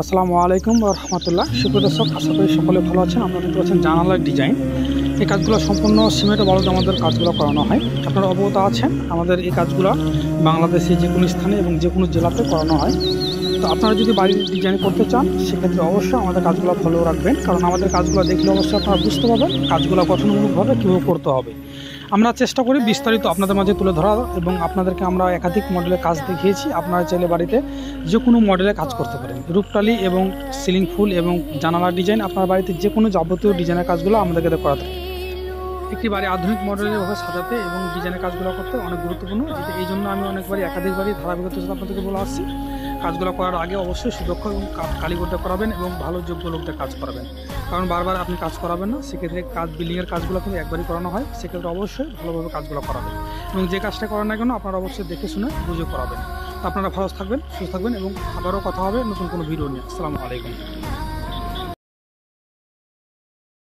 আসসালামু আলাইকুম ওয়া রাহমাতুল্লাহ। সুপ্রিয় দর্শক, আশা করি সকলে ভালো আছেন। আপনারা দেখতে পাচ্ছেন জানালার ডিজাইন। এই কাজগুলো সম্পূর্ণ সিমেন্ট ও বালুতে আমাদের কাজগুলো করানো হয়। আপনারা অবগত আছেন আমাদের এই কাজগুলো বাংলাদেশে যে কোনো স্থানে এবং যে কোনো জেলাতে করানো হয়। তো আপনারা যদি বাড়ির ডিজাইন করতে চান সেক্ষেত্রে অবশ্যই আমাদের কাজগুলো ফলো রাখবেন, কারণ আমাদের কাজগুলো দেখলে অবশ্যই আপনারা বুঝতে পারবেন কাজগুলো গঠনমূলকভাবে কীভাবে করতে হবে। আমরা চেষ্টা করি বিস্তারিত আপনাদের মাঝে তুলে ধরা এবং আপনাদেরকে আমরা একাধিক মডেলের কাজ দেখিয়েছি। আপনারা চাইলে বাড়িতে যে কোনো মডেলের কাজ করতে পারেন। রূপটালি এবং সিলিং ফুল এবং জানালার ডিজাইন, আপনার বাড়িতে যে কোনো যাবতীয় ডিজাইনের কাজগুলো আমাদেরকে করাতে হবে। একটি বাড়ি আধুনিক মডেলেরভাবে সাজাতে এবং ডিজাইনের কাজগুলো করতে অনেক গুরুত্বপূর্ণ, যেটা এই জন্য আমি অনেকবারই একাধিকবারই ধারাবাহিকতার সাথে আপনাদেরকে বলে আসছি কাজগুলো করার আগে অবশ্যই সুদক্ষ এবং কারিগরদের করাবেন এবং ভালো যোগ্য লোকদের কাজ করাবেন। কারণ বারবার আপনি কাজ করাবেন না, সেক্ষেত্রে বিল্ডিংয়ের কাজগুলো কিন্তু একবারই করানো হয়, সেক্ষেত্রে অবশ্যই ভালোভাবে কাজগুলো করাবেন এবং যে কাজটা করার না কেন আপনারা অবশ্যই দেখে শুনে বুঝে করাবেন। তো আপনারা ভালো থাকবেন, সুস্থ থাকবেন এবং আবারও কথা হবে নতুন কোনো ভিডিও নিয়ে। আসসালামু আলাইকুম।